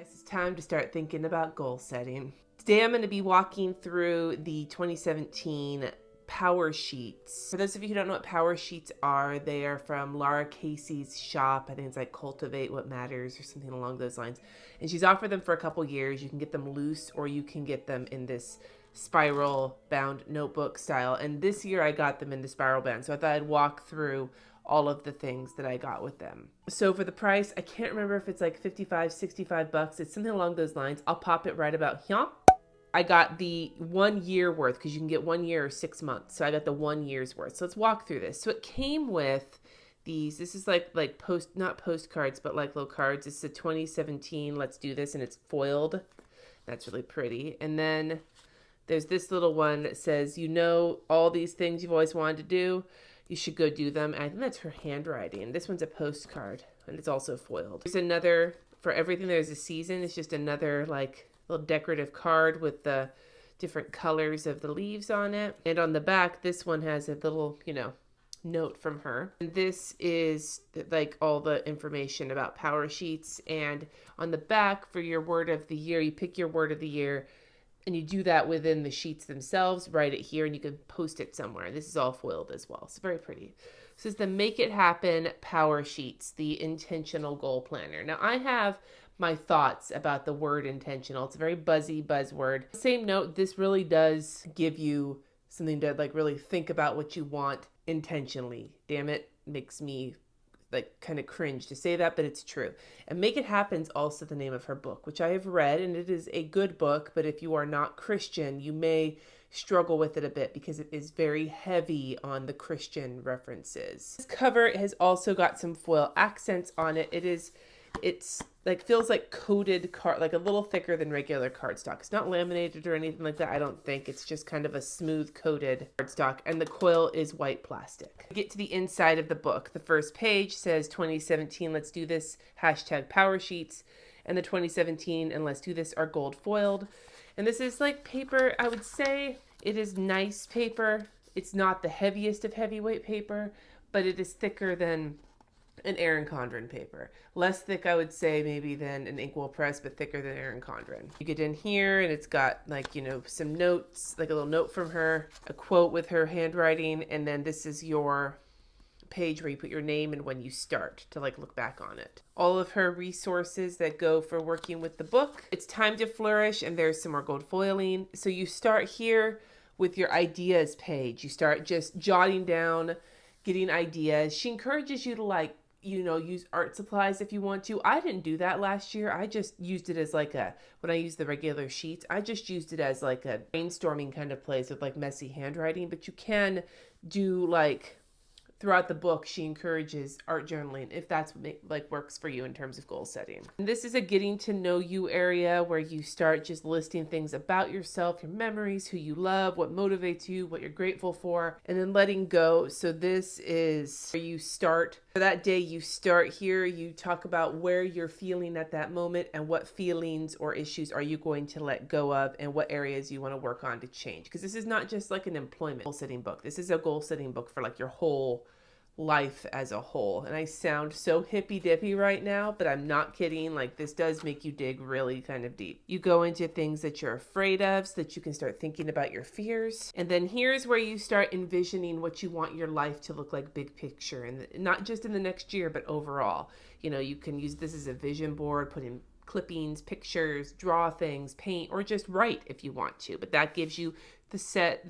guys, it's time to start thinking about goal setting. Today I'm going to be walking through the 2017 Power Sheets. For those of you who don't know what Power Sheets are, they are from Lara Casey's shop. I think it's like Cultivate What Matters or something along those lines. And she's offered them for a couple years. You can get them loose or you can get them in this spiral bound notebook style. And this year I got them in the spiral bound. So I thought I'd walk through all of the things that I got with them. So for the price, I can't remember if it's like 55, 65 bucks. It's something along those lines. I'll pop it right about here. I got the 1 year worth because you can get 1 year or 6 months. So I got the 1 year's worth. So let's walk through this. So it came with these. This is like not postcards, but like little cards. It's a 2017 Let's Do This, and it's foiled. That's really pretty. And then there's this little one that says, you know, all these things you've always wanted to do, you should go do them. And I think that's her handwriting. This one's a postcard, and it's also foiled. There's another, for everything there's a season. It's just another like little decorative card with the different colors of the leaves on it. And on the back, this one has a little, note from her. And this is like all the information about Power Sheets. And on the back for your word of the year, you pick your word of the year, and you do that within the sheets themselves, write it here, and you can post it somewhere. This is all foiled as well. It's very pretty. This is the Make It Happen Power Sheets, the intentional goal planner. Now, I have my thoughts about the word intentional. It's a very buzzy buzzword. Same note, this really does give you something to like really think about what you want intentionally. Damn it, makes me like kind of cringe to say that, but it's true. And Make It Happen's also the name of her book, which I have read, and it is a good book, but if you are not Christian, you may struggle with it a bit because it is very heavy on the Christian references. This cover has also got some foil accents on it. It's like feels like coated card, like a little thicker than regular cardstock. It's not laminated or anything like that, I don't think. It's just kind of a smooth coated cardstock, and the coil is white plastic. Get to the inside of the book. The first page says 2017 Let's Do This #Power Sheets, and the 2017 and Let's Do This are gold foiled. And this is like paper, I would say it is nice paper. It's not the heaviest of heavyweight paper, but it is thicker than an Erin Condren paper. Less thick, I would say, maybe than an Inkwell Press, but thicker than Erin Condren. You get in here and it's got like, some notes, like a little note from her, a quote with her handwriting, and then this is your page where you put your name and when you start to like look back on it. All of her resources that go for working with the book. It's time to flourish, and there's some more gold foiling. So you start here with your ideas page. You start just jotting down, getting ideas. She encourages you to use art supplies if you want to. I didn't do that last year. I just used it as when I used the regular sheets, I just used it as like a brainstorming kind of place with like messy handwriting, but you can do throughout the book, she encourages art journaling if that's what works for you in terms of goal setting. And this is a getting to know you area where you start just listing things about yourself, your memories, who you love, what motivates you, what you're grateful for, and then letting go. So this is where you start. For that day, you start here. You talk about where you're feeling at that moment and what feelings or issues are you going to let go of and what areas you want to work on to change. Because this is not just like an employment goal setting book. This is a goal setting book for like your whole life as a whole. And I sound so hippy dippy right now, but I'm not kidding. Like, this does make you dig really kind of deep. You go into things that you're afraid of so that you can start thinking about your fears. And then here's where you start envisioning what you want your life to look like, big picture, and not just in the next year, but overall. You can use this as a vision board, put in clippings, pictures, draw things, paint, or just write if you want to. But that gives you the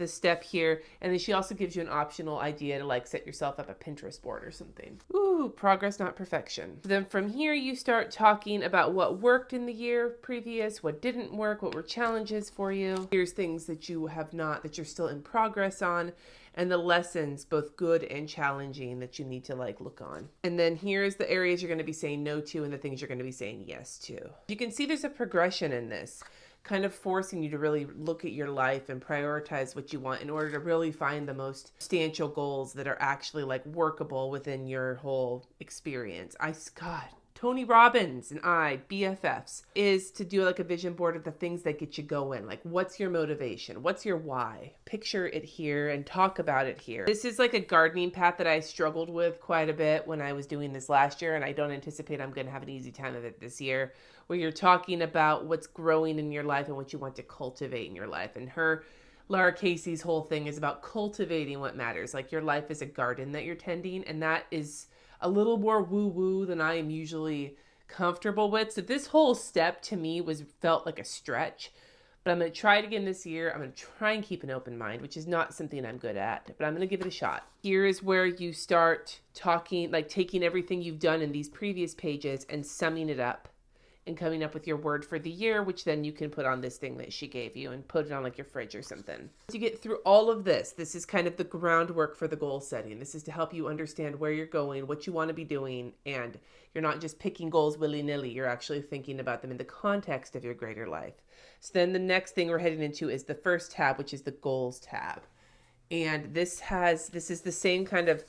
step here. And then she also gives you an optional idea to set yourself up a Pinterest board or something. Ooh, progress, not perfection. Then from here, you start talking about what worked in the year previous, what didn't work, what were challenges for you. Here's things that you have not, that you're still in progress on, and the lessons, both good and challenging, that you need to look on. And then here's the areas you're going to be saying no to and the things you're going to be saying yes to. You can see there's a progression in this, kind of forcing you to really look at your life and prioritize what you want in order to really find the most substantial goals that are actually workable within your whole experience. Tony Robbins and I, BFFs, is to do like a vision board of the things that get you going. Like, what's your motivation? What's your why? Picture it here and talk about it here. This is like a gardening path that I struggled with quite a bit when I was doing this last year, and I don't anticipate I'm going to have an easy time of it this year, where you're talking about what's growing in your life and what you want to cultivate in your life. And Lara Casey's whole thing is about cultivating what matters. Like, your life is a garden that you're tending, and that is a little more woo-woo than I am usually comfortable with. So this whole step to me felt like a stretch, but I'm going to try it again this year. I'm going to try and keep an open mind, which is not something I'm good at, but I'm going to give it a shot. Here is where you start talking, like taking everything you've done in these previous pages and summing it up and coming up with your word for the year, which then you can put on this thing that she gave you and put it on like your fridge or something. Once you get through all of this, this is kind of the groundwork for the goal setting. This is to help you understand where you're going, what you want to be doing, and you're not just picking goals willy-nilly. You're actually thinking about them in the context of your greater life. So then the next thing we're heading into is the first tab, which is the goals tab. And this is the same kind of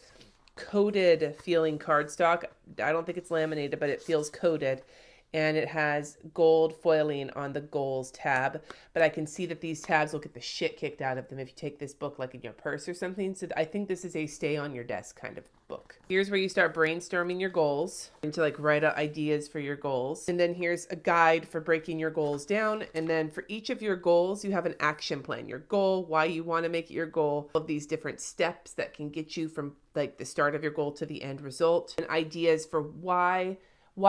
coated feeling cardstock. I don't think it's laminated, but it feels coated. And it has gold foiling on the goals tab. But I can see that these tabs will get the shit kicked out of them if you take this book like in your purse or something. So I think this is a stay on your desk kind of book. Here's where you start brainstorming your goals and to like write out ideas for your goals. And then here's a guide for breaking your goals down. And then for each of your goals, you have an action plan. Your goal, why you want to make it your goal, all of these different steps that can get you from like the start of your goal to the end result. And ideas for why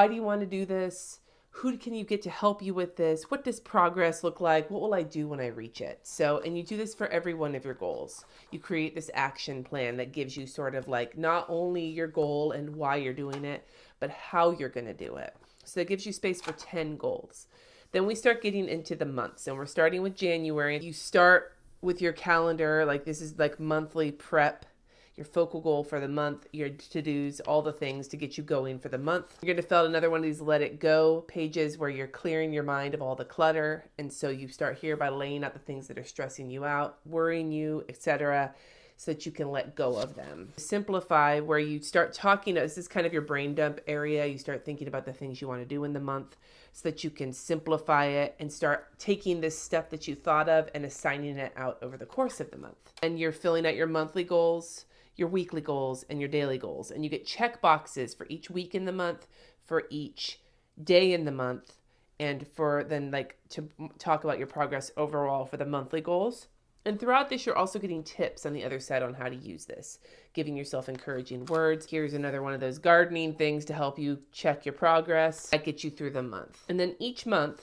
do you want to do this? Who can you get to help you with this? What does progress look like? What will I do when I reach it? So, and you do this for every one of your goals. You create this action plan that gives you sort of like not only your goal and why you're doing it, but how you're going to do it. So it gives you space for 10 goals. Then we start getting into the months, and we're starting with January. You start with your calendar, like this is like monthly prep. Your focal goal for the month, your to-dos, all the things to get you going for the month. You're going to fill out another one of these let it go pages where you're clearing your mind of all the clutter. And so you start here by laying out the things that are stressing you out, worrying you, etc., so that you can let go of them. Simplify, where you start talking, this is kind of your brain dump area. You start thinking about the things you want to do in the month so that you can simplify it and start taking this step that you thought of and assigning it out over the course of the month. And you're filling out your monthly goals, your weekly goals, and your daily goals. And you get check boxes for each week in the month, for each day in the month, and for then like to talk about your progress overall for the monthly goals. And throughout this, you're also getting tips on the other side on how to use this, giving yourself encouraging words. Here's another one of those gardening things to help you check your progress. That gets you through the month. And then each month,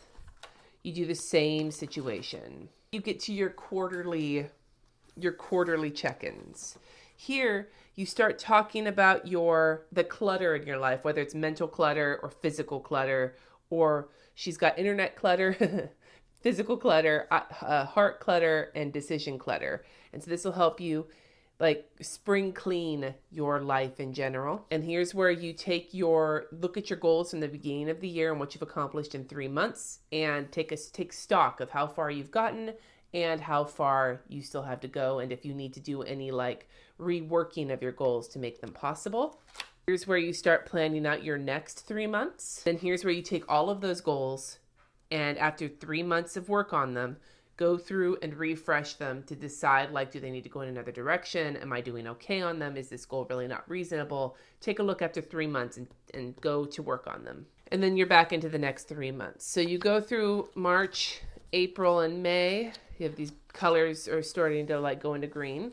you do the same situation. You get to your quarterly check-ins. Here, you start talking about the clutter in your life, whether it's mental clutter or physical clutter, or she's got internet clutter, physical clutter, heart clutter, and decision clutter. And so this will help you like spring clean your life in general. And here's where you look at your goals from the beginning of the year and what you've accomplished in 3 months, and take stock of how far you've gotten and how far you still have to go, and if you need to do any like reworking of your goals to make them possible. Here's where you start planning out your next 3 months. Then here's where you take all of those goals, and after 3 months of work on them, go through and refresh them to decide, like, do they need to go in another direction? Am I doing okay on them? Is this goal really not reasonable? Take a look after 3 months and go to work on them. And then you're back into the next 3 months. So you go through March, April, and May. You have these colors are starting to like go into green.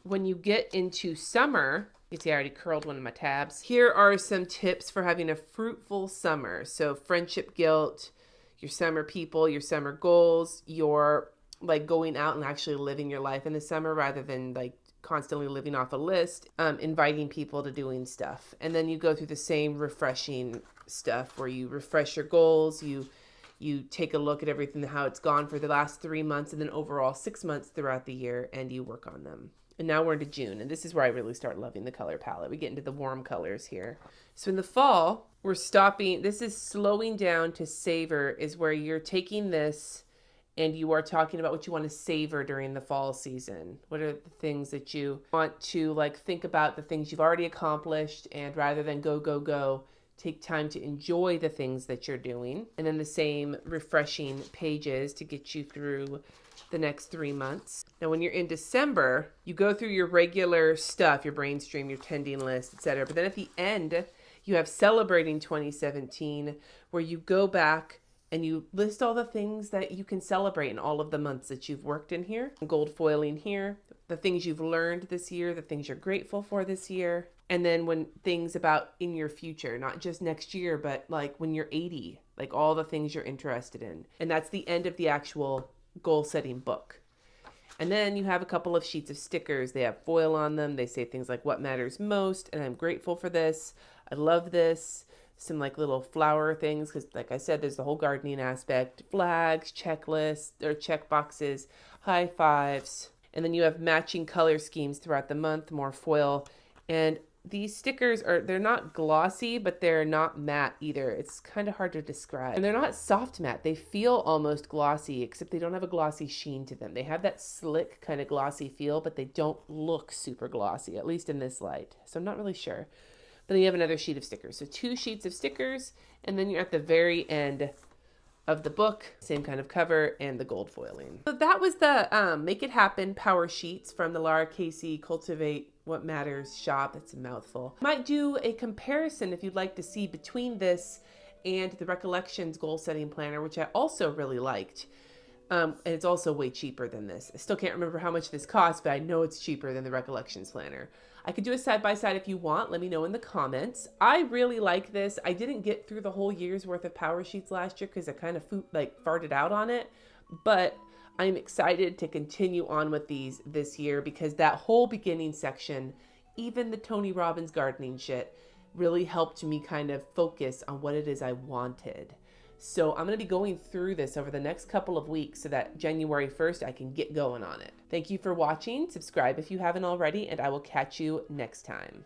When you get into summer, you see I already curled one of my tabs. Here are some tips for having a fruitful summer. So friendship guilt, your summer people, your summer goals, your like going out and actually living your life in the summer rather than like constantly living off a list, inviting people to doing stuff. And then you go through the same refreshing stuff where you refresh your goals, you take a look at everything, how it's gone for the last 3 months and then overall 6 months throughout the year, and you work on them. And now we're into June, and this is where I really start loving the color palette. We get into the warm colors here. So in the fall, we're stopping. This is slowing down to savor, is where you're taking this and you are talking about what you want to savor during the fall season. What are the things that you want to like think about, the things you've already accomplished, and rather than go, take time to enjoy the things that you're doing. And then the same refreshing pages to get you through the next 3 months. Now, when you're in December, you go through your regular stuff, your brainstream, your tending list, etc. But then at the end, you have Celebrating 2017, where you go back and you list all the things that you can celebrate in all of the months that you've worked in here. Gold foiling here, the things you've learned this year, the things you're grateful for this year. And then when things about in your future, not just next year, but like when you're 80, like all the things you're interested in. And that's the end of the actual goal setting book. And then you have a couple of sheets of stickers. They have foil on them. They say things like what matters most, and I'm grateful for this. I love this. Some like little flower things, because like I said, there's the whole gardening aspect, flags, checklists or check boxes, high fives. And then you have matching color schemes throughout the month, more foil. And these stickers they're not glossy, but they're not matte either. It's kind of hard to describe. And they're not soft matte. They feel almost glossy, except they don't have a glossy sheen to them. They have that slick kind of glossy feel, but they don't look super glossy, at least in this light. So I'm not really sure. But then you have another sheet of stickers. So 2 sheets of stickers, and then you're at the very end of the book, same kind of cover and the gold foiling. So that was the Make It Happen Power Sheets from the Lara Casey Cultivate What Matters shop. It's a mouthful. Might do a comparison if you'd like to see between this and the Recollections Goal Setting Planner, which I also really liked. And it's also way cheaper than this. I still can't remember how much this costs, but I know it's cheaper than the Recollections Planner. I could do a side-by-side if you want. Let me know in the comments. I really like this. I didn't get through the whole year's worth of Power Sheets last year because I kind of farted out on it. But I'm excited to continue on with these this year because that whole beginning section, even the Tony Robbins gardening shit, really helped me kind of focus on what it is I wanted. So I'm going to be going through this over the next couple of weeks so that January 1st I can get going on it. Thank you for watching. Subscribe if you haven't already, and I will catch you next time.